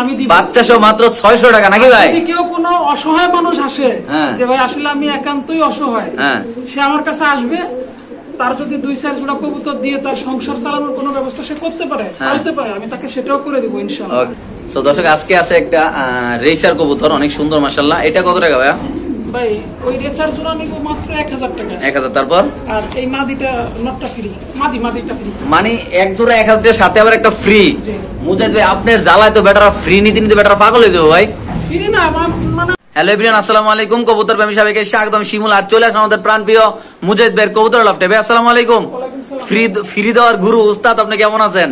আমি দিব বাচ্চা সহ মাত্র 600 টাকা নাকি ভাই? যদি কেউ কোনো অসহায় মানুষ আসে যে ভাই আসলে আমি একান্তই অসহায়, সে আমার কাছে আসবে, তার যদি 2-4 জোড়া কবুতর দিয়ে তার সংসার চালানোর কোনো ব্যবস্থা সে করতে পারে, আমি তাকে সেটাও করে দিব ইনশাআল্লাহ। সো দর্শক আজকে আছে একটা রেসার কবুতর, অনেক সুন্দর মাশাআল্লাহ। এটা কত টাকা ভাইয়া? ভাই ওই রেসার জোড়া নিব মাত্র 1000 টাকা। 1000। তারপর আর এই মাদিটা নটটা ফ্রি, মাদিটা ফ্রি, মানে এক জোড়া 1000 এর সাথে আবার একটা ফ্রি। মুজাহিদ ভাই আপনার জ্বালায় তো বেটারা ফ্রি নিতে বেটারা পাগল হয়ে যাবে ভাই। ফ্রি না মানে। হ্যালো এভরিওয়ান, আসসালামু আলাইকুম। কবুতর প্রেমী সবাইকে স্বাগতম। শিমুল আর চলে আসলাম আমাদের প্রাণপ্রিয় মুজাহিদ ভাইয়ের কবুতর লফটে। ভাই আসসালামু আলাইকুম। ফ্রি দেওয়ার গুরু উস্তাদ, আপনি কেমন আছেন?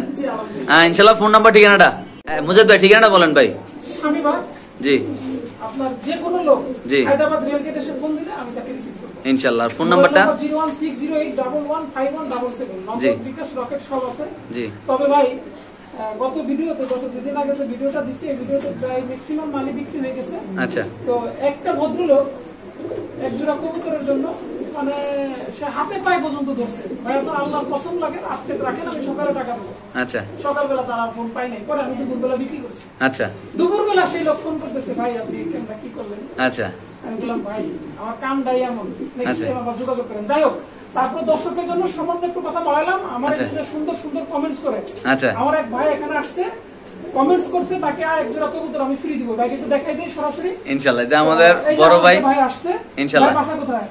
ইনশাআল্লাহ। ফোন নাম্বার ঠিকানাটা মুজাহিদ ভাই, ঠিকানাটা বলেন ভাই। স্বামীবাগ। জি। আপনার যে কোনো লোক জি হায়দ্রাবাদ রেল গেটে এসে ফোন দিলে আমি তাকে রিসিভ করব ইনশাআল্লাহ। ফোন নাম্বারটা 01608115177। জি বিকাশ রকেট সব আছে। জি। তবে ভাই গত দুদিন আগে যে ভিডিওটা দিছি, এই ভিডিওতে প্রায় ম্যাক্সিমাম মাল বিক্রি হয়ে গেছে। আচ্ছা। তো একটা ভদ্রলোক এক জোড়া কবুতরের জন্য মানে সে হাতে পায়ে পর্যন্ত ধরছে। ভাই তো আল্লাহর কসম লাগে, আজকে রাখেন আমি সকালে টাকা দেবো। আচ্ছা। সকালবেলা তার আর ফোন পাই নাই, পরে আমি দুপুরবেলা বিক্রি করছি। আচ্ছা। দুপুরবেলা সেই লোক ফোন করতেছে, ভাই আপনি কেমন কি করলেন? আচ্ছা। আমি বললাম ভাই আমার কামটাই এমন, নেক্সট টাইম আবার যোগাযোগ করেন। যাই হোক, তারপর দর্শকের জন্য সামান্য একটু কথা বলালাম। আমার যে সুন্দর সুন্দর কমেন্টস করে, আচ্ছা, আমার এক ভাই এখানে আসছে, কমেন্টস করছে, তাকে আর এক জোড়া কবুতর আমি ফ্রি দিব। ভাইকে একটু দেখাই দেই সরাসরি ইনশাআল্লাহ। এটা আমাদের বড় ভাই আসছে ইনশাআল্লাহ। বাসা কোথায়?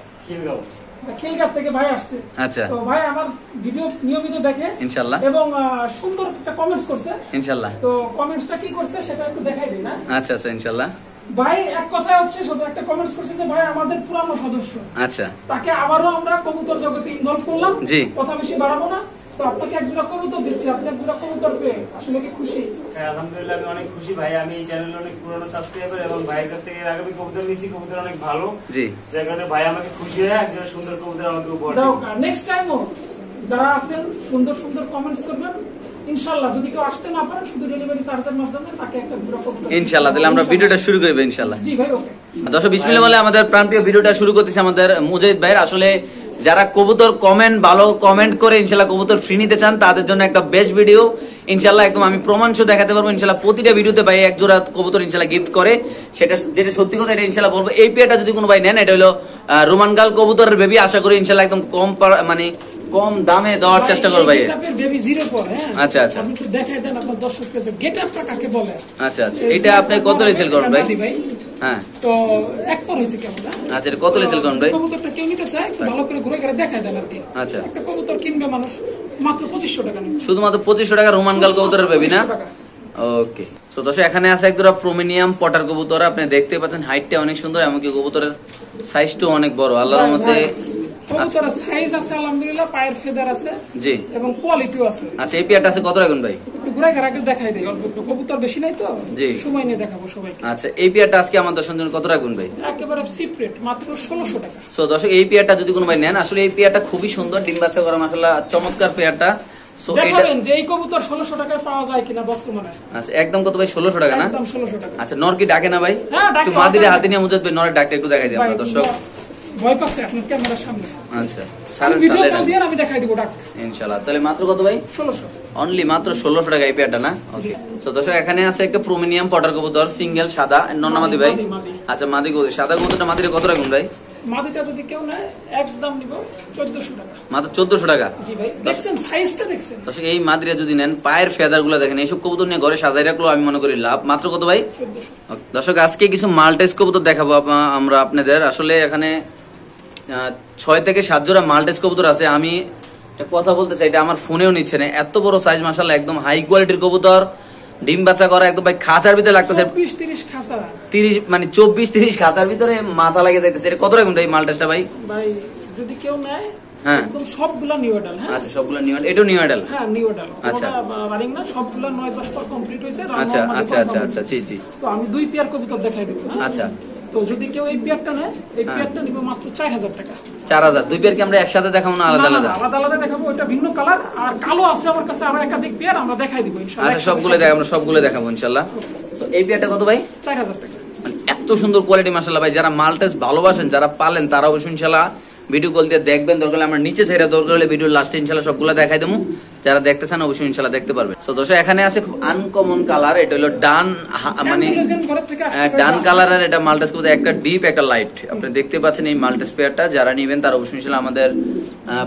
খিলগাঁও থেকে ভাই আসছে। আচ্ছা। তো ভাই আমার ভিডিও নিয়মিত দেখে ইনশাআল্লাহ, এবং সুন্দর একটা কমেন্টস করছে ইনশাআল্লাহ। তো কমেন্টসটা কি করছে সেটা একটু দেখাই দিই না? আচ্ছা আচ্ছা ইনশাআল্লাহ। ভাই এক কথায় হচ্ছে শুধু একটা কমেন্টস করছে যে ভাই আমাদের পুরানো সদস্য, আচ্ছা, তাকে আবারও আমরা কবুতর জগতে ইনভলভ করলাম। জি। কথা বেশি বাড়াবো না, তো আপনাকে এক জোড়া কবুতর দিচ্ছি, আপনি এক জোড়া কবুতর পেয়ে আসলে কি খুশি? হ্যাঁ আলহামদুলিল্লাহ, আমি অনেক খুশি ভাই। আমি এই চ্যানেলে অনেক পুরনো সাবস্ক্রাইবার এবং ভাইয়ের কাছ থেকে আগামী কবুতর নিয়েছি, কবুতর অনেক ভালো। জি। যার কারণে ভাই আমাকে খুশি হয়ে একজন সুন্দর কবুতর আমাকে উপহার দাও। নেক্সট টাইমও যারা আছেন সুন্দর সুন্দর কমেন্টস করবেন ইনশাআল্লাহ। যদি কেউ আসতে না পারে শুধু ডেলিভারি চার্জের মাধ্যমে তাকে একটা জোড়া কবুতর ইনশাআল্লাহ। তাহলে আমরা ভিডিওটা শুরু করব ইনশাআল্লাহ। জি ভাই, ওকে। দর্শক বিসমিল্লাহ বলে আমাদের প্রাণপ্রিয় ভিডিওটা শুরু করতেছি আমাদের মুজাহিদ ভাইয়ের। আসলে যারা কবুতর ভালো কমেন্ট করে ইনশাআল্লাহ কবুতর ফ্রি নিতে চান তাদের জন্য একটা বেস্ট ভিডিও ইনশাআল্লাহ। একদম আমি প্রমাণ সহ দেখাতে পারবো ইনশাআল্লাহ। প্রতিটা ভিডিওতে ভাই এক জোড়া কবুতর ইনশাআল্লাহ গিফট করে, সেটা যেটা সত্যি কথা এটা ইনশাআল্লাহ বলবো। এই পেয়ারটা যদি কোনো ভাই নেন, এটা হলো রোমান গাল কবুতরের বেবি। আশা করি ইনশাআল্লাহ একদম কম দামে দেওয়ার চেষ্টা করব ভাই। গেটআপের বেবি জিরো পরে। হ্যাঁ আচ্ছা আচ্ছা, আপনি একটু দেখাই দেন আপনার দর্শকদের যে গেটআপটা কাকে বলে। আচ্ছা আচ্ছা, এটা আপনি কত লেসেল করুন ভাই? হ্যাঁ তো এক পর হইছে কেমন? আচ্ছা, এটা কত লেসেল করুন ভাই? কবুতরটা কেউ নিতে চায় একটু ভালো করে ঘুরে ঘুরে দেখাই দেন আর কি। আচ্ছা, একটা কবুতর কিনবে মানুষ মাত্র 2500 টাকা নেবে, শুধুমাত্র 2500 টাকা রোমান গাল কবুতরের বেবি না? ওকে। সো দর্শক এখানে আছে একদম প্রিমিয়াম পটার কবুতর, আপনি দেখতে পাচ্ছেন হাইটটা অনেক সুন্দর, এমনকি কবুতরের সাইজটাও অনেক বড় আল্লাহর রহমতে। কবুতরের সাইজ আছে আলহামদুলিল্লাহ, পায়ের ফেদার আছে জি, এবং কোয়ালিটিও আছে। আচ্ছা, এই পেয়ারটা আছে কত রাখুন ভাই? একটু ঘুরে ঘুরে আগে দেখাই দেই, অল্প একটু কবুতর বেশি নাই তো, জি, সময় নিয়ে দেখাবো সবাইকে। আচ্ছা, এই পেয়ারটা আজকে আমার দর্শকদের জন্য কত রাখুন ভাই? একেবারে সিক্রেট, মাত্র 1600 টাকা। সো দর্শক এই পেয়ারটা যদি কোনো ভাই নেন, আসলে এই পেয়ারটা খুবই সুন্দর, ডিম বাচ্চা করা মাশাআল্লাহ চমৎকার পেয়ারটা। সো এটা যে এই কবুতর 1600 টাকায় পাওয়া যায় কিনা বর্তমানে? আচ্ছা, একদম কত ভাই? 1600 টাকা না? একদম 1600 টাকা। আচ্ছা, নর কি ডাকে না ভাই? হ্যাঁ ডাকে। একটু মাদিরে হাতে নিয়ে মুজাহিদ ভাই নরের ডাকটা একটু দেখাই দিই আপনাদের দর্শক। ভয় পাচ্ছে আপনার ক্যামেরার সামনে। আচ্ছা, ভিডিও কল দিয়ে আমি দেখাই দেব ডাক ইনশাআল্লাহ। তাহলে মাত্র কত ভাই? 1600 অনলি, মাত্র 1600 টাকা এই পেয়ারটা না? ওকে। সো দর্শক এখানে আছে একটা প্রিমিয়াম পটার কবুতর, সিঙ্গেল সাদা নন্নামাদি ভাই। আচ্ছা, মাদি কবুতর সাদা কবুতরটা মাদিরে কত রাখুন ভাই? মাদিটা যদি কেউ নেয় একদম নিব 1400 টাকা। মাত্র 1400 টাকা? জি ভাই। দেখছেন সাইজটা দেখছেন? দর্শক এই মাদিরা যদি নেন, পায়ের ফেদারগুলো দেখেন, এইসব কবুতর নিয়ে ঘরে সাজাই রাখলো আমি মনে করি লাভ। মাত্র কত ভাই? 1400। দর্শক আজকে কিছু মাল্টেস কবুতর দেখাবো আমরা আপনাদের। আসলে এখানে 6 থেকে 7 জোড়া মাল্টেস কবুতর আছে। আমি একটা কথা বলতে চাই, এটা আমার ফোনেও নিচ্ছে না, এত বড় সাইজ মাশাআল্লাহ, একদম হাই কোয়ালিটির কবুতর, ডিম বাচ্চা করা একদম ভাই খাঁচার ভিতরে লাগতেছে। 24-30 খাঁচা, 30 মানে 24-30 খাঁচার ভিতরে মাথা লাগে যাইতেছে। এটা কত রাখুন এই মাল্টেসটা ভাই? ভাই যদি কেউ নেয় হ্যাঁ একদম সবগুলা নিউ অ্যাডাল। হ্যাঁ আচ্ছা, সবগুলা নিউ অ্যাডাল? এটাও নিউ অ্যাডাল? হ্যাঁ নিউ অ্যাডাল। আচ্ছা, রানিং না, সবগুলা 9-10 পর কমপ্লিট হইছে। আচ্ছা আচ্ছা আচ্ছা আচ্ছা, জি জি। তো আমি দুই পেয়ার কবুতর দেখাই দেব। আচ্ছা, তো যদি কেউ এই পেয়ারটা নেয়, এই পেয়ারটা নিব মাত্র 4000 টাকা। 4000? দুই পেয়ার কি আমরা একসাথে দেখাবো না আলাদা আলাদা? আলাদা আলাদা দেখাবো, এটা ভিন্ন কালার আর কালো আছে আমার কাছে আরো একাধিক পেয়ার, আমরা দেখাই দিব ইনশাআল্লাহ। আচ্ছা, সবগুলো দেখাবো, আমরা সবগুলো দেখাবো ইনশাআল্লাহ। সো এই পেয়ারটা কত ভাই? 4000 টাকা। এত সুন্দর কোয়ালিটি মাশাআল্লাহ ভাই। যারা মাল্টেস ভালোবাসেন, যারা পালেন, তারা অবশ্যই ইনশাআল্লাহ ভিডিও কল দিয়ে দেখবেন, দরকার আমরা নিচে ছেড়ে দরকার হলে ভিডিও লাস্টে ইনশাআল্লাহ সবগুলো দেখাই দেবো। যারা দেখতে চান অবশ্যই ইনশাআল্লাহ দেখতে পারবেন। তো দর্শক এখানে আছে খুব আনকমন কালার, এটা হলো ডান মানে ডান কালার, আর এটা মাল্টাস কবুতর, একটা ডিপ একটা লাইট। আপনি দেখতে পাচ্ছেন এই মাল্টাস পেয়ারটা, যারা নেবেন তারা অবশ্যই ইনশাআল্লাহ আমাদের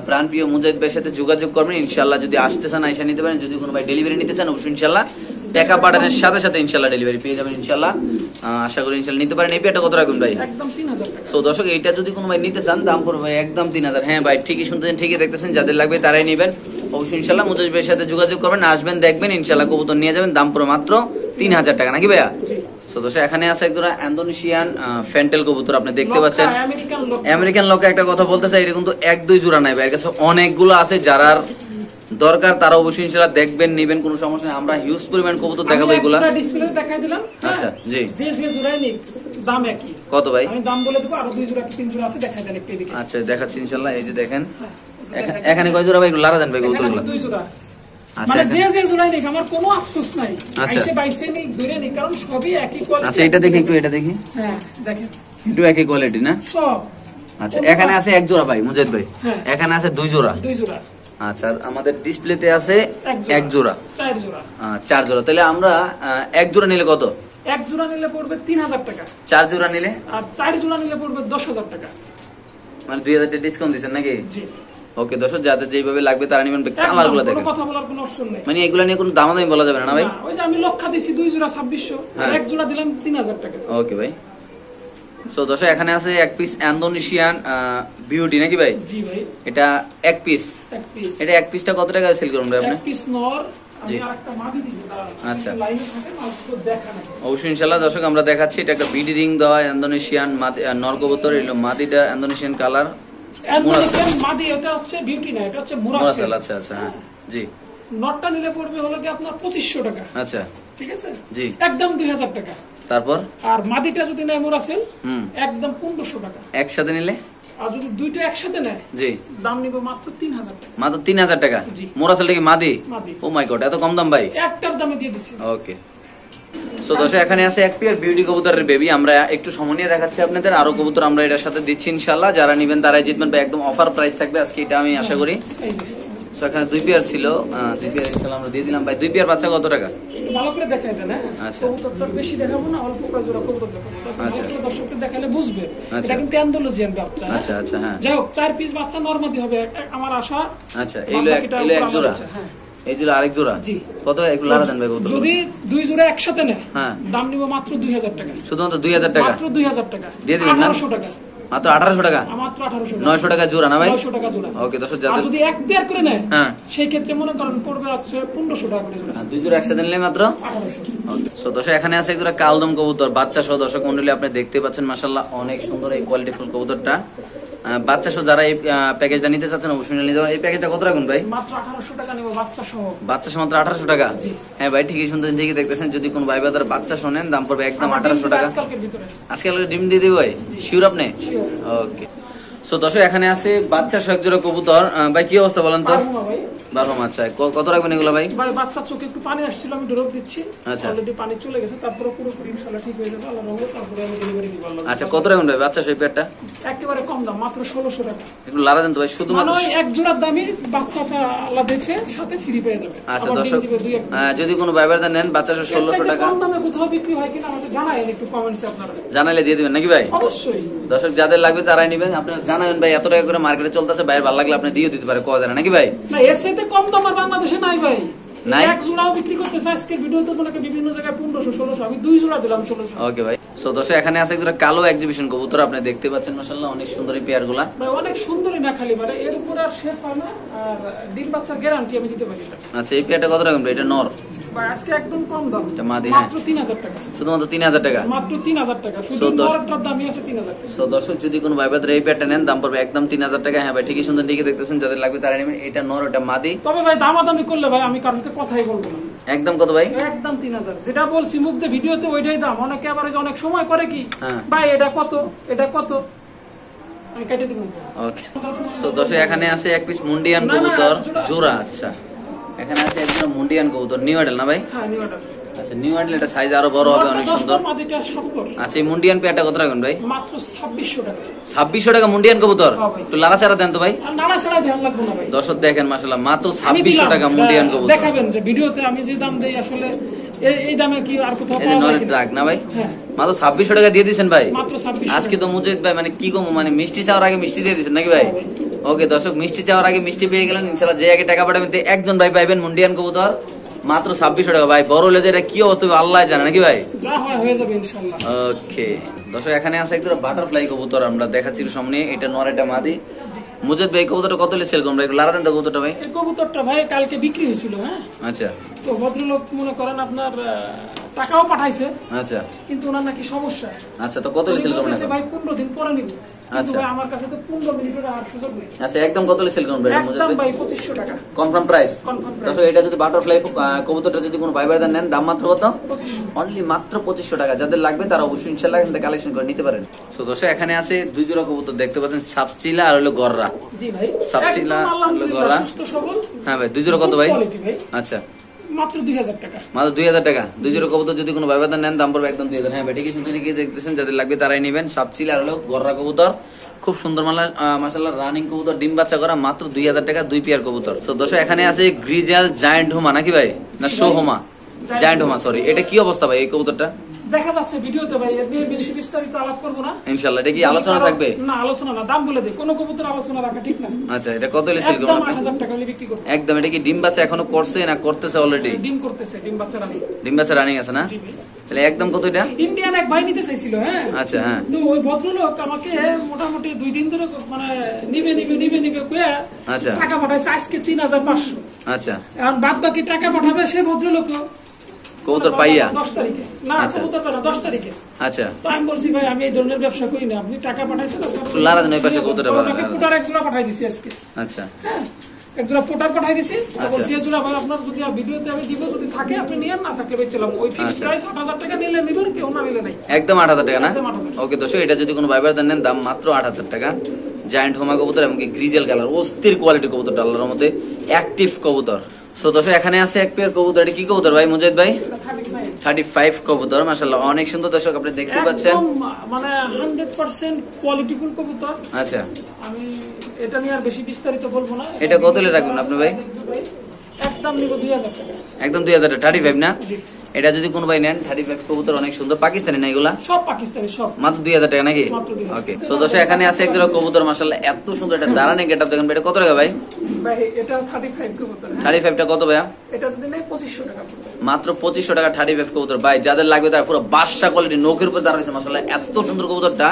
প্রাণপ্রিয় মুজাহিদ ভাইয়ের সাথে যোগাযোগ করবেন। ইনশাআল্লাহ যদি আসতে চান আইসা নিতে পারেন, যদি কোনো ভাই ডেলিভারি নিতে চান অবশ্যই ইনশাআল্লাহ টাকা পাঠানোর সাথে সাথে ইনশাআল্লাহ ডেলিভারি পেয়ে যাবেন ইনশাআল্লাহ। আশা করি ইনশাআল্লাহ নিতে পারেন। এই পেয়ারটা কত রাখবেন ভাই? একদম 3000 টাকা। সো দর্শক এইটা যদি কোনো ভাই নিতে চান দাম পড়বে ভাই একদম 3000। হ্যাঁ ভাই ঠিকই শুনতেছেন, ঠিকই দেখতেছেন, যাদের লাগবে তারাই নেবেন অবশ্যই ইনশাআল্লাহ মুজাহিদ ভাইয়ের সাথে যোগাযোগ করবেন, আসবেন দেখবেন ইনশাআল্লাহ কবুতর নিয়ে যাবেন। দাম পড়বে মাত্র 3000 টাকা, নাকি ভাইয়া? সো দর্শক এখানে আছে একদম ইন্দোনেশিয়ান ফ্যান্টেল কবুতর, আপনি দেখতে পাচ্ছেন আমেরিকান লোক। একটা কথা বলতে চাই, এটা কিন্তু 1-2 জোড়া নাই ভাইয়ের কাছে, অনেকগুলো আছে। যারার দরকার তারা অবশ্যই ইনশাআল্লাহ দেখবেন, নেবেন, কোনো সমস্যা নেই। আমরা হিউজ পরিমাণ কবুতর দেখাবো এগুলা। ডিসপ্লে দেখাই দিলাম। আচ্ছা জি, যে জোড়াই নিক দাম একই। কত ভাই? আমি দাম বলে দেব, আরো 2 জোড়া কি 3 জোড়া আছে দেখাই দেন একটু এদিকে। আচ্ছা দেখাচ্ছি ইনশাআল্লাহ। এই যে দেখেন এখানে কয় জোড়া ভাই? লারা দেন ভাই কবুতরগুলো। 2 জোড়া। মানে যে জোড়াই নিক আমার কোনো আফসোস নাই। আইসে বাইসে নিক ধরে নিক, কারণ সবই একই কোয়ালিটি। আচ্ছা এটা দেখি একটু, এটা দেখি। হ্যাঁ দেখেন একটু একই কোয়ালিটি না সব। আচ্ছা এখানে আছে 1 জোড়া ভাই মুজাহিদ ভাই, এখানে আছে 2 জোড়া। 2 জোড়া। আচ্ছা আমাদের ডিসপ্লেতে আছে 1 জোড়া। 4 জোড়া। 4 জোড়া। তাহলে আমরা 1 জোড়া নিলে কত? 1 জোড়া নিলে পড়বে 3000 টাকা। 4 জোড়া নিলে? আর 4 জোড়া নিলে পড়বে 10000 টাকা। মানে 2000 টাকা ডিসকাউন্ট দিবেন নাকি? জি। ওকে দর্শক, যাদের যেভাবে লাগবে তারা নেবেন। কালারগুলো দেখেন, কোনো কথা বলার কোনো অপশন নেই। মানে এগুলা নিয়ে কোনো দামাদামি বলা যাবে না ভাই? ওই যে আমি লক্ষ্য দিছি 2 জোড়া 2600, আর 1 জোড়া দিলাম 3000 টাকা। ওকে ভাই। সো দর্শক এখানে আছে 1 পিস ইন্দোনেশিয়ান বিউটি, নাকি ভাই? জি ভাই। এটা 1 পিস। 1 পিস। এটা 1 পিসটা কত টাকা সেল করুন ভাই আপনি? 1 পিস নর। আমি আরেকটা মাদি দিব। আচ্ছা লাইনে থাকে মাল তো দেখানো। অবশ্যই ইনশাআল্লাহ দর্শক আমরা দেখাচ্ছি। এটা একটা বিডি রিং দেওয়া ইন্দোনেশিয়ান নর কবুতর, এলো মাদিটা ইন্দোনেশিয়ান কালার। ইন্দোনেশিয়ান মাদি, এটা হচ্ছে বিউটি না, এটা হচ্ছে মুরাসেল। আচ্ছা আচ্ছা হ্যাঁ জি। নটটা নিলে পড়বে হলো কি আপনার 2500 টাকা। আচ্ছা ঠিক আছে জি, একদম 2000 টাকা। তারপর আর মাদিটা যদি নেয় মুরাসেল একদম 1500 টাকা একসাথে নিলে। আর যদি দুইটা একসাথে নেয় জি দাম নিব মাত্র 3000 টাকা। মাত্র 3000 টাকা। জি। মোরাসেলটা কি মাদি? মাদি। ও মাই গড, এত কম দাম ভাই? একটার দামে দিয়ে দিছি। ওকে। সো দর্শক এখানে আছে 1 পেয়ার বিউটি কবুতরের বেবি, আমরা একটু সময় নিয়ে দেখাচ্ছি আপনাদের। আরো কবুতর আমরা এটার সাথে দিচ্ছি ইনশাআল্লাহ, যারা নেবেন তারাই জিতবেন ভাই, একদম অফার প্রাইস থাকবে আজকে, এটা আমি আশা করি। এই যে সো এখানে 2 পেয়ার ছিল, 2 পেয়ার ইনশাআল্লাহ আমরা দিয়ে দিলাম ভাই। 2 পেয়ার বাচ্চা কত টাকা? একটু ভালো করে দেখাই দেন। হ্যাঁ আচ্ছা। কবুতরটা বেশি দেখাবো না, অল্প করে জোড়া কবুতর দেখাবো। আচ্ছা। দর্শককে দেখালে বুঝবে আচ্ছা। এটা কিন্তু ইন্দোনেশিয়ান বাচ্চা। আচ্ছা আচ্ছা হ্যাঁ। যাই হোক 4 পিস বাচ্চা নরমাদি হবে আমার আশা। আচ্ছা এইলো 1 জোড়া। হ্যাঁ এই জোড়া আরেক জোড়া। জি। কত এগুলো লারা দেন ভাই কত? যদি 2 জোড়া একসাথে নেয় হ্যাঁ দাম নিব মাত্র 2000 টাকা। শুধুমাত্র 2000 টাকা? মাত্র 2000 টাকা দিয়ে দিবেন না? 1800 টাকা। মাত্র 1800 টাকা? মাত্র 1800 টাকা। 900 টাকা জোড়া না ভাই? 900 টাকা জোড়া। ওকে দর্শক, আর যাদের যদি এক পেয়ার করে নেয় হ্যাঁ সেই ক্ষেত্রে মনে করেন পড়বে আছে 1500 টাকা করে জোড়া। 2 জোড়া একসাথে নিলে মাত্র 1800। সো দর্শক এখানে আছে একটা কালদম কবুতর বাচ্চা সহ, দর্শক মন্ডলী আপনি দেখতে পাচ্ছেন মাশাআল্লাহ অনেক সুন্দর এই কোয়ালিটি ফুল কবুতরটা। বাচ্চা সহ যারা এই প্যাকেজটা নিতে চাচ্ছেন অবশ্যই নিতে পারেন। এই প্যাকেজটা কত রাখুন ভাই? মাত্র 1800 টাকা নেব বাচ্চা সহ। বাচ্চা সহ মাত্র 1800 টাকা? জি। হ্যাঁ ভাই ঠিকই শুনতেছেন, ঠিকই দেখতেছেন। যদি কোন ভাই বাজার বাচ্চা শোনেন দাম পড়বে একদম 1800 টাকা। আজকালকে ভিতরে আজকাল ডিম দিয়ে দিই ভাই, শিওর আপনি? Sure। ওকে। সো দর্শক এখানে আছে বাচ্চা সহ এক জোড়া কবুতর। ভাই কি অবস্থা বলেন তো? পারবো না ভাই। বারো আচ্ছা কত রাখবেন এগুলো ভাই? ভাই বাচ্চার চোখে একটু পানি আসছিল, আমি ড্রপ দিচ্ছি। আচ্ছা। অলরেডি পানি চলে গেছে, তারপরে পুরোপুরি ইনশাআল্লাহ ঠিক হয়ে যাবে আল্লাহর রহমতে, তারপরে আমি ডেলিভারি দিব আল্লাহ। আচ্ছা কত রাখবেন ভাই বাচ্চা সেই পেয়ারটা? একেবারে কম দাম, মাত্র 1600 টাকা। একটু লারা দেন তো ভাই, মানে শুধুমাত্র ওই এক জোড়ার দামই বাচ্চাটা আল্লাহ দিয়েছে, সাথে ফ্রি পেয়ে যাবে। আচ্ছা আবার দর্শক, দিয়ে দিবে 2-1 যদি কোনো ভাই বাজার নেন বাচ্চা সহ 1600 টাকা। কম দামে কোথাও বিক্রি হয় কিনা আমাকে জানাবেন একটু কমেন্টসে আপনারা। জানালে দিয়ে দিবেন নাকি ভাই? অবশ্যই। দর্শক যাদের লাগবে তারাই নেবেন, আপনারা জানাবেন ভাই এত টাকা করে মার্কেটে চলতেছে, ভাইয়ের ভালো লাগলে আপনি দিয়ে দিতে পারে, কোয়া জানা নাকি ভাই? না এর সাথে কম দাম আর বাংলাদেশে নাই ভাই। নাই? এক জোড়াও বিক্রি করতেছে আজকের ভিডিওতে, মনে করেন বিভিন্ন জায়গায় 1500-1600, আমি 2 জোড়া দিলাম 1600। ওকে ভাই। সো দর্শক এখানে আছে একটা কালো এক্সিবিশন কবুতর, আপনি দেখতে পাচ্ছেন মাশাআল্লাহ অনেক সুন্দর এই পেয়ারগুলা। ভাই অনেক সুন্দরই না খালি, মানে এর উপর আর শেষ হয় না, আর ডিম বাচ্চার গ্যারান্টি আমি দিতে পারি। আচ্ছা এই পেয়ারটা কত রাখবেন ভাই? এটা নর? ভাই আজকে একদম কম দাম, এটা মাদি। হ্যাঁ মাত্র 3000 টাকা। শুধুমাত্র 3000 টাকা? মাত্র 3000 টাকা। শুধু নরটার দামই আছে 3000 টাকা। সো দর্শক যদি কোনো ভাই বাজার এই পেয়ারটা নেন দাম পড়বে একদম 3000 টাকা। হ্যাঁ ভাই ঠিকই সুন্দর, ঠিকই দেখতেছেন, যাদের লাগবে তারা নেবেন। এটা নর, এটা মাদি। তবে ভাই দামাদামি করলে ভাই আমি কারোর সাথে কথাই বলবো না। একদম কত ভাই? একদম 3000, যেটা বলছি মুখ দিয়ে ভিডিওতে ওইটাই দাম। অনেকে আবার ওই যে অনেক সময় করে কি হ্যাঁ। ভাই এটা কত, এটা কত, আমি কেটে দিব। ওকে। সো দর্শক এখানে আছে এক পিস মুন্ডিয়ান কবুতর জোড়া। আচ্ছা এখানে আছে একজন মুন্ডিয়ান কবুতর, নিউ অ্যাডাল না ভাই? হ্যাঁ নিউ অর্ডার। আচ্ছা আচ্ছা নিউ মডেল, এটা সাইজ আরো বড় হবে, অনেক সুন্দর। আচ্ছা এই মুন্ডিয়ান পেয়ারটা কত রাখবেন ভাই? মাত্র 2600 টাকা। 2600 টাকা মুন্ডিয়ান কবুতর। একটু লাড়াচাড়া দেন তো ভাই। নাড়াচাড়া ধ্যান লাগবে না ভাই। দর্শক দেখেন মাশাআল্লাহ মাত্র 2600 টাকা মুন্ডিয়ান কবুতর। দেখাবেন যে ভিডিওতে আমি যে দাম দেই আসলে এই দামে কি আর কোথাও পাওয়া যায় কিনা? না ভাই, মাত্র 2600 টাকা দিয়ে দিয়েছেন ভাই। মাত্র 2600। আজকে তো মুজিদ ভাই মানে কি কম, মানে মিষ্টি চাওয়ার আগে মিষ্টি দিয়ে দিয়েছেন নাকি ভাই? ওকে দর্শক, মিষ্টি চাওয়ার আগে মিষ্টি পেয়ে গেলেন ইনশাআল্লাহ। যে আগে টাকা পাঠাবেন একজন ভাই পাইবেন মুন্ডিয়ান কবুতর মাত্র 2600 টাকা। ভাই বড় লেজের কি অবস্থা আল্লাহ জানে নাকি ভাই? যা হয় হয়ে যাবে ইনশাআল্লাহ। ওকে দর্শক, এখানে আছে একটা বাটারফ্লাই কবুতর আমরা দেখাচ্ছি সামনে। এটা নর, এটা মাদি। মুজিদ ভাই কবুতরটা কত হলে সেল করবেন? একটু লারা দেন তো কবুতরটা ভাই। এই কবুতরটা ভাই কালকে বিক্রি হয়েছিল। হ্যাঁ আচ্ছা, তো ভদ্রলোক মনে করেন আপনার টাকাও পাঠাইছে। আচ্ছা, কিন্তু ওনার নাকি সমস্যা। আচ্ছা, তো কত হলে সেল করবেন? ভাই 15 দিন পরে নিব। আচ্ছা ভাই আমার কাছে তো 15 মিনিটের আর সুযোগ নেই। আচ্ছা একদম কত হলে সেল করবেন মুজিদ একদম ভাই? ভাই 2500 টাকা কনফার্ম প্রাইস। Confirm price. দর্শক এটা যদি বাটারফ্লাই কবুতরটা যদি কোনো ভাই ভাইদের নেন দাম মাত্র কত? 2500। অনলি মাত্র 2500 টাকা। যাদের লাগবে তারা অবশ্যই ইনশাআল্লাহ এখান থেকে কালেকশন করে নিতে পারেন। তো দর্শক এখানে আছে দুই জোড়া কবুতর দেখতে পাচ্ছেন, সাপচিলা আর হলো গররা। জি ভাই, সাপচিলা আর হলো গররা। সুস্থ সবল। হ্যাঁ ভাই, দুই জোড়া কত ভাই? আচ্ছা মাত্র 2000 টাকা। মাত্র 2000 টাকা। দুই জোড়া কবুতর যদি কোনো ভাই ভাইদের নেন দাম পড়বে একদম 2000। হ্যাঁ ভাই ঠিকই শুনতে কি দেখতেছেন, যাদের লাগবে তারাই নেবেন। সাপচিলা আর হলো গররা কবুতর, খুব সুন্দর মাশাআল্লাহ রানিং কবুতর, ডিম বাচ্চা করা, মাত্র 2000 টাকা দুই পেয়ার কবুতর। তো দর্শক এখানে আছে গ্রিজেল জায়ান্ট হোমা নাকি ভাই? না শো হোমা, জায়ান্ট হোমা সরি। এটা কি অবস্থা ভাই এই কবুতরটা? দেখা যাচ্ছে ভিডিওতে ভাই, এর নিয়ে বেশি বিস্তারিত আলাপ করব না ইনশাআল্লাহ। এটা কি আলোচনা থাকবে? না আলোচনা না, দাম বলে দেই। কোন কবুতর আলোচনা রাখা ঠিক না। আচ্ছা এটা কত হলে সেল করবেন আপনি? 8000 টাকা হলে বিক্রি করব। একদম। এটা কি ডিম বাচ্চা এখনো করছে না করতেছে অলরেডি? ডিম করতেছে, ডিম বাচ্চা রানি। ডিম বাচ্চা রানিং আছে না? তাহলে একদম কত এটা? ইন্ডিয়ান এক ভাই নিতে চাইছিল। হ্যাঁ আচ্ছা, হ্যাঁ। তো ওই ভদ্রলোক আমাকে মোটামুটি 2 দিন ধরে মানে নিবে কইয়া আচ্ছা টাকা পাঠাইছে আজকে 3500। আচ্ছা, এখন বাদ বাকি টাকা পাঠাবে সে ভদ্রলোক কবুতর পাইয়া 10 তারিখে। না কবুতর পাইয়া 10 তারিখে। আচ্ছা তো আমি বলছি ভাই আমি এই ধরনের ব্যবসা করি না, আপনি টাকা পাঠাইছেন লারা দেন ওই পাশে কবুতরটা ভালো। পুটার এক জোড়া পাঠাই দিছি আজকে। আচ্ছা হ্যাঁ এক জোড়া পুটার পাঠাই দিছি। বলছি এই জোড়া ভাই আপনার যদি ভিডিওতে আমি দিব, যদি থাকে আপনি নিয়েন, না থাকলে বেচলাম। ওই ফিক্স প্রাইস 8000 টাকা নিলে নিবেন, কেউ না নিলে নাই। একদম 8000 টাকা না? একদম 8000। ওকে দর্শক, এটা যদি কোনো ভাই ভাইদের নেন দাম মাত্র 8000 টাকা। জায়ান্ট হোমা কবুতর এবং গ্রিজেল কালার, অস্থির কোয়ালিটির কবুতর, আল্লাহর মধ্যে অ্যাক্টিভ কবুতর। সো দর্শক এখানে আছে এক পেয়ার কবুতর। এটা কি কবুতর ভাই মুজাহিদ ভাই? 35 কবুতর, মাশাআল্লাহ অনেক সুন্দর। দর্শক আপনি দেখতে পাচ্ছেন মানে 100% কোয়ালিটিফুল কবুতর। আচ্ছা আমি এটা নিয়ে আর বেশি বিস্তারিত বলবো না। এটা কত হলে রাখবেন আপনি ভাই? একদম নিব 2000 টাকা। একদম 2000 টাকা। 35 না? এটা যদি কোনো ভাই নেন 35 কবুতর, অনেক সুন্দর। পাকিস্তানি না এগুলা? সব পাকিস্তানি, সব মাত্র 2000 টাকা নাকি? মাত্র 2000। ওকে সো দর্শক এখানে আছে একজোড়া কবুতর, মাশাআল্লাহ এত সুন্দর। এটা দাঁড়ানে গেটআপ দেখেন। এটা কত টাকা ভাই? ভাই এটা 35 কবুতর। 35 টা কত ভাইয়া? এটা যদি নেই 2500 টাকা পড়বে। মাত্র 2500 টাকা 35 কবুতর। ভাই যাদের লাগবে তারা পুরো বাদশা কোয়ালিটি নখের উপর দাঁড়াইছে, মাশাআল্লাহ এত সুন্দর কবুতরটা।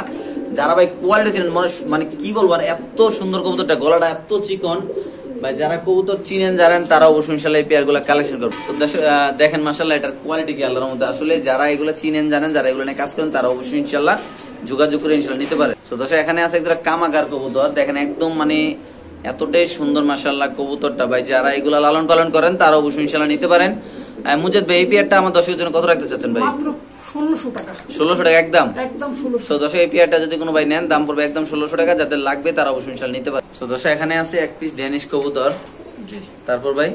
যারা ভাই কোয়ালিটি চিনেন, মানে কি বলবো আর, এত সুন্দর কবুতরটা, গলাটা এত চিকন। ভাই যারা কবুতর চিনেন জানেন তারা অবশ্যই ইনশাআল্লাহ এই পেয়ারগুলো কালেকশন করবে। তো দেখেন মাশাআল্লাহ এটার কোয়ালিটি কি আল্লাহর মধ্যে। আসলে যারা এগুলো চিনেন জানেন, যারা এগুলো নিয়ে কাজ করেন, তারা অবশ্যই ইনশাআল্লাহ যোগাযোগ করে ইনশাআল্লাহ নিতে পারে। তো দর্শক এখানে আছে একটা কামাগার কবুতর, দেখেন একদম মানে এতটাই সুন্দর মাশাআল্লাহ কবুতরটা। ভাই যারা এগুলা লালন পালন করেন তারা অবশ্যই ইনশাআল্লাহ নিতে পারেন। মুজাহিদ ভাই এই পেয়ারটা আমার দর্শকের জন্য কত রাখতে চাচ্ছেন ভাই? মাত্র 1600 টাকা। 1600 টাকা একদম? একদম 1600। সো দর্শক এই পেয়ারটা যদি কোনো ভাই নেন দাম পড়বে একদম 1600 টাকা। যাদের লাগবে তারা অবশ্যই ইনশাআল্লাহ নিতে পারে। সো দর্শক এখানে আছে এক পিস ড্যানিশ কবুতর। জি তারপর ভাই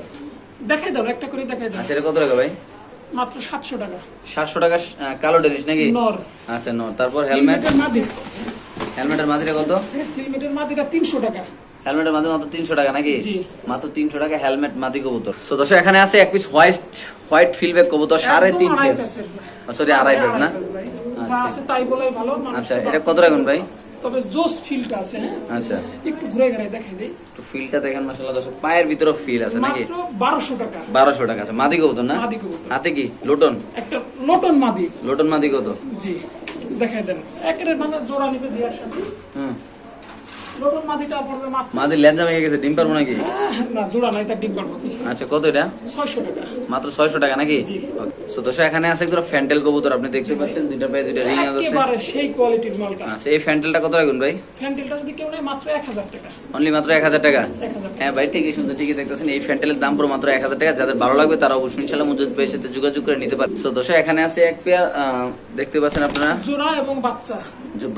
দেখাই দাও, একটা করে দেখাই দাও। আচ্ছা এটা কত টাকা ভাই? মাত্র 700 টাকা। 700 টাকা কালো ড্যানিশ নাকি? নর। আচ্ছা নর। তারপর হেলমেট, মাদি। হেলমেটের মাদিটা কত? হেলমেটের মাদিটা 300 টাকা। হেলমেটের মাদি মাত্র 300 টাকা নাকি? জি মাত্র 300 টাকা হেলমেট মাদি কবুতর। সো দর্শক এখানে আছে এক পিস হোয়াইট ফিলব্যাক কবুতর, 3.5 পেজ, সরি 2.5 পেজ না? আছে তাই বলাই ভালো। আচ্ছা এটা কত রাখুন ভাই? তবে জোস ফিলটা আছে। হ্যাঁ আচ্ছা একটু ঘুরে ঘুরে দেখাই দেই। একটু ফিলটা দেখেন মাশাআল্লাহ দর্শক, পায়ের ভিতরে ফিল আছে নাকি? মাত্র 1200 টাকা। 1200 টাকা। আছে মাদি কবুতর না? মাদি কবুতর। হাতে কি লোটন? একটা লোটন মাদি। লোটন মাদি কত? জি দেখাই দেন। একের মানে জোড়া নিবে দিয়ার সাথে। লোটন মাদিটা পড়বে মাত্র। মাদি লেজা ভেঙে গেছে, ডিম পারবো নাকি? না জোড়া নাই, তার ডিম পারবো কি? আচ্ছা কত এটা? 600 টাকা। মাত্র 600 টাকা নাকি? জি। সো দর্শক এখানে আছে একটা ফ্যান্টেল কবুতর, আপনি দেখতে পাচ্ছেন দুইটা পায়ে দুইটা রিং আছে। একেবারে সেই কোয়ালিটির মালটা। আচ্ছা এই ফ্যান্টেলটা কত রাখুন ভাই? ফ্যান্টেলটা যদি কেউ নেয় মাত্র 1000 টাকা। অনলি মাত্র 1000 টাকা? 1000 টাকা। হ্যাঁ ভাই ঠিকই শুনছেন, ঠিকই দেখতেছেন। এই ফ্যান্টেলের দাম পুরো মাত্র 1000 টাকা। যাদের ভালো লাগবে তারা অবশ্যই ইনশাআল্লাহ মুজাহিদ ভাইয়ের সাথে যোগাযোগ করে নিতে পারে। সো দর্শক এখানে আছে এক পেয়ার, দেখতে পাচ্ছেন আপনারা জোড়া এবং বাচ্চা।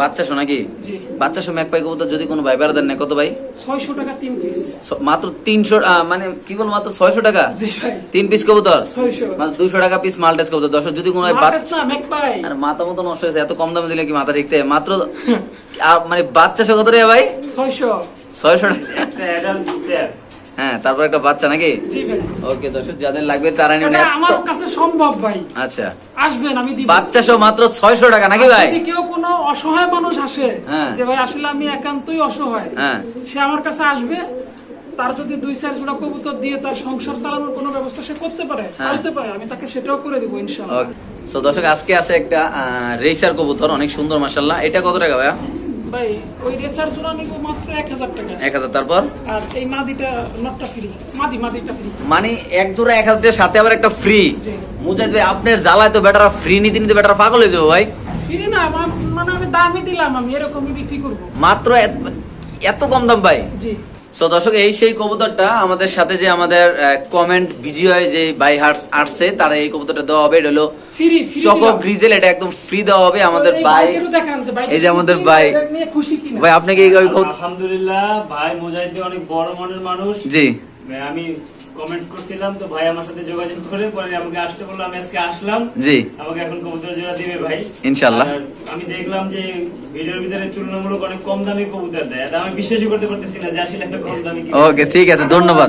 বাচ্চা শো নাকি? জি বাচ্চা শো এক পাই কবুতর যদি কোনো ভাই বেড়া দেন না কত ভাই? 600 টাকা 3 পিস। মাত্র 300 মানে কি বল মাত্র 600 টাকা জি ভাই 3 পিস কবুতর 600 মানে 200 টাকা পিস মাল্টেস কবুতর। দর্শক যদি কোনো বাচ্চা মেক পাই আর মাথা মতো নষ্ট হয়েছে, এত কম দামে দিলে কি মাথা দেখতে? মাত্র মানে বাচ্চা সহ কত রে ভাই? 600 টাকা অ্যাডাল্ট পেয়ার। হ্যাঁ, তারপর একটা বাচ্চা নাকি? জি ভাই। ওকে দর্শক যাদের লাগবে তারা নিন। এটা আমার কাছে সম্ভব ভাই। আচ্ছা আসবেন আমি দিব। বাচ্চা সহ মাত্র 600 টাকা নাকি ভাই? যদি কেউ কোনো অসহায় মানুষ আসে হ্যাঁ। যে ভাই আসলে আমি একান্তই অসহায়, হ্যাঁ। সে আমার কাছে আসবে, তার যদি 2-4 জোড়া কবুতর দিয়ে তার সংসার চালানোর কোনো ব্যবস্থা সে করতে পারে, পারতে পারে, আমি তাকে সেটাও করে দিব ইনশাআল্লাহ। ওকে সো দর্শক আজকে আছে একটা রেসার কবুতর, অনেক সুন্দর মাশাআল্লাহ। এটা কত টাকা ভাইয়া? ভাই ওই রেসার জোড়া নিব মাত্র 1000 টাকা। 1000। তারপর আর এই মাদিটা নটটা ফ্রি, মাদিটা ফ্রি। মানে এক জোড়া 1000 এর সাথে আবার একটা ফ্রি। জি। মুজাহিদ ভাই আপনার জ্বালায় তো বেটারা ফ্রি নিতে নিতে বেটারা পাগল হয়ে যাবে ভাই। ফ্রি না মানে আমি দামই দিলাম, আমি এরকমই বিক্রি করব মাত্র এত কম দাম ভাই। জি। সো দর্শক এই সেই কবুতরটা আমাদের সাথে যে আমাদের কমেন্ট বিজয় যে বাই হার্টস আসছে তারা এই কবুতরটা দেওয়া হবে। এটা হলো ফ্রি চকো গ্রিজেল, এটা একদম ফ্রি দেওয়া হবে আমাদের ভাই। এই যে আমাদের ভাই, ভাই আপনাকে এই আলহামদুলিল্লাহ ভাই মুজাহিদ অনেক বড় মনের মানুষ। জি আমি কমেন্টস করছিলাম তো ভাই আমার সাথে যোগাযোগ করে পরে আমাকে আসতে বললো, আমি আজকে আসলাম। জি আমাকে এখন কবুতর জোড়া দিবে ভাই ইনশাআল্লাহ। আর আমি দেখলাম যে ভিডিওর ভিতরে তুলনামূলক অনেক কম দামি কবুতর দেয়, এটা আমি বিশ্বাসই করতে পারতেছি না যে আসলে এত কম দামি। ওকে ঠিক আছে, ধন্যবাদ।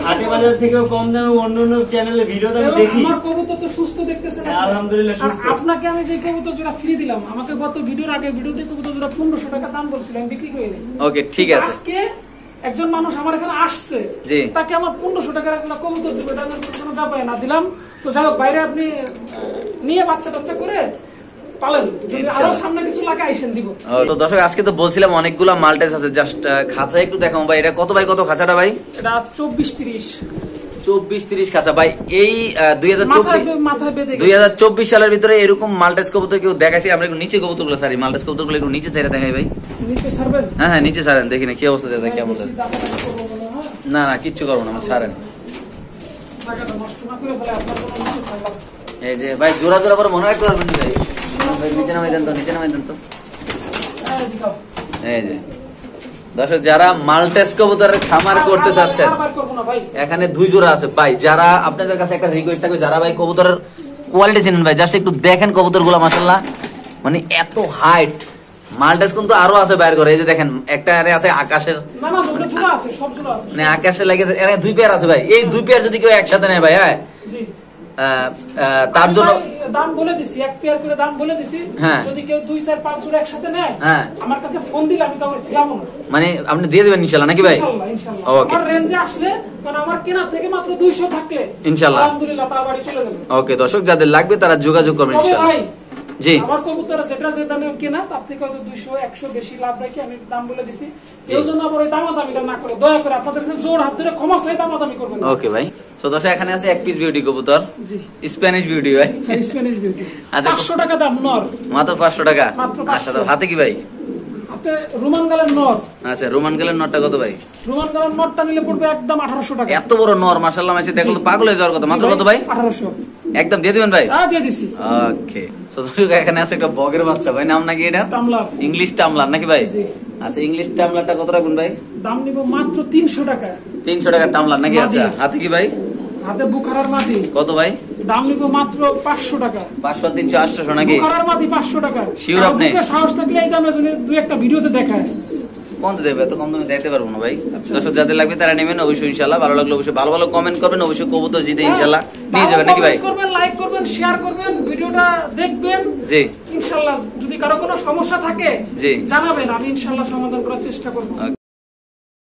হাটে বাজার থেকেও কম দামে অন্য অন্য চ্যানেলে ভিডিও আমি দেখি। আমার কবুতর তো সুস্থ দেখতেছেন আলহামদুলিল্লাহ সুস্থ। আপনাকে আমি যে কবুতর জোড়া ফ্রি দিলাম, আমাকে গত ভিডিওর আগে ভিডিওতে কবুতর জোড়া 1500 টাকা দাম বলছিলাম, আমি বিক্রি করে দিই। ওকে ঠিক আছে। আজকে একজন মানুষ আমার এখানে আসছে, জি। তাকে আমার 1500 টাকার একটা কবুতর দেবো, এটা আমি কোনো ব্যাপারে না দিলাম। তো যাই হোক বাইরে আপনি নিয়ে বাচ্চা টাচ্চা করে পালেন, যদি আরো সামনে কিছু লাগে আইসেন দিব। তো দর্শক আজকে তো বলছিলাম অনেকগুলা মাল্টেস আছে, জাস্ট খাঁচা একটু দেখাবো ভাই। এটা কত বাই কত খাঁচাটা ভাই? এটা 24-30 24-30 খাঁচা ভাই। এই 2024 সালের ভিতরে এরকম মাল্টেস কবুতর কেউ দেখাইছি? আমরা একটু নিচে কবুতর গুলো সারি, মাল্টেস কবুতর গুলো একটু নিচে চাইরা দেখাই ভাই। নিচে ছাড়বেন? হ্যাঁ হ্যাঁ নিচে ছাড়েন, দেখি না কি অবস্থা দেয় কেমন। না না কিচ্ছু করবো না, আমি ছাড়েন। এই যে ভাই জোড়া জোড়া করে মনে রাখতে পারবেন ভাই। নিচে নামাই দেন তো, নিচে নামাই দেন তো। এই যে দর্শক যারা মাল্টেস কবুতরের খামার করতে চাচ্ছেন, এখানে 2 জোড়া আছে ভাই। যারা আপনাদের কাছে একটা রিকোয়েস্ট থাকবে, যারা ভাই কবুতরের কোয়ালিটি চেনেন ভাই, জাস্ট একটু দেখেন কবুতর গুলা মাশাআল্লাহ, মানে এত হাইট। মাল্টেস কিন্তু আরো আছে বাইরে করে, এই যে দেখেন একটা আছে আকাশের, মানে আকাশে লেগেছে, এর 2 পেয়ার আছে ভাই। এই 2 পেয়ার যদি কেউ একসাথে নেয় ভাই, হ্যাঁ তার জন্য দাম বলে দিছি, এক পেয়ার করে দাম বলে দিছি। যদি কেউ 2-4-5 জোড়া একসাথে নেয়, আমার কাছে ফোন দিলে আমি কাউকে ফিরাবো না। মানে আপনি দিয়ে দিবেন ইনশাআল্লাহ নাকি ভাই? ইনশাআল্লাহ ইনশাআল্লাহ। আমার রেঞ্জে আসলে, কারণ আমার কেনা থেকে মাত্র 200 থাকলে ইনশাআল্লাহ আলহামদুলিল্লাহ তার বাড়ি চলে যাবে। ওকে দর্শক যাদের লাগবে তারা যোগাযোগ করবেন ইনশাআল্লাহ। ভাই জি আমার কবুতর যেটা যে দামে কেনা তার থেকে হয়তো 200-100 বেশি লাভ রাখি আমি দাম বলে দিছি। এই জন্য আবার ওই দামাদামিটা না করে দয়া করে আপনাদের কাছে জোর হাত ধরে ক্ষমা চাই, দামাদামি করবেন। ওকে ভাই। সো দর্শক এখানে আছে এক পিস বিউটি কবুতর, স্প্যানিশ বিউটি ভাই। স্প্যানিশ বিউটি আচ্ছা 500 টাকা দাম নর, মাত্র 500 টাকা। মাত্র 500। আচ্ছা হাতে কি ভাই? হাতে রোমান গালের নর। আচ্ছা রোমান গালের নরটা কত ভাই? রোমান গালের নরটা নিলে পড়বে একদম 1800 টাকা। এত বড় নর মাশাআল্লাহ, মাইছে দেখো তো পাগল হয়ে যাওয়ার কথা। মাত্র কত ভাই? 1800 একদম দিয়ে দিবেন ভাই? হ্যাঁ দিয়ে দিছি। ওকে সো দর্শক এখানে আছে একটা বগের বাচ্চা ভাই, নাম নাকি এটা? টামলার। ইংলিশ টামলার নাকি ভাই? জি। আচ্ছা ইংলিশ টামলারটা কত রাখুন ভাই? দাম নিব মাত্র 300 টাকা। 300 টাকা টামলার নাকি? আচ্ছা হাতে কি ভাই? হাতে বুখারার মাটি। কত ভাই? দাম নিব মাত্র 500 টাকা। 500 300 800 নাকি? বুখারার মাটি 500 টাকা। শিওর আপনি? সাহস থাকলে এই দামে যদি দুই একটা ভিডিওতে দেখায়। কোন দেবে? এত কম দামে দেখতে পারবো না ভাই। দর্শক যাদের লাগবে তারা নেবেন অবশ্যই ইনশাআল্লাহ। ভালো লাগলে অবশ্যই ভালো ভালো কমেন্ট করবেন, অবশ্যই কবুতর জিতে ইনশাআল্লাহ নিয়ে যাবেন নাকি ভাই? করবেন, লাইক করবেন, শেয়ার করবেন, ভিডিওটা দেখবেন। জি ইনশাআল্লাহ যদি কারো কোনো সমস্যা থাকে জি জানাবেন, আমি ইনশাআল্লাহ সমাধান করার চেষ্টা করব।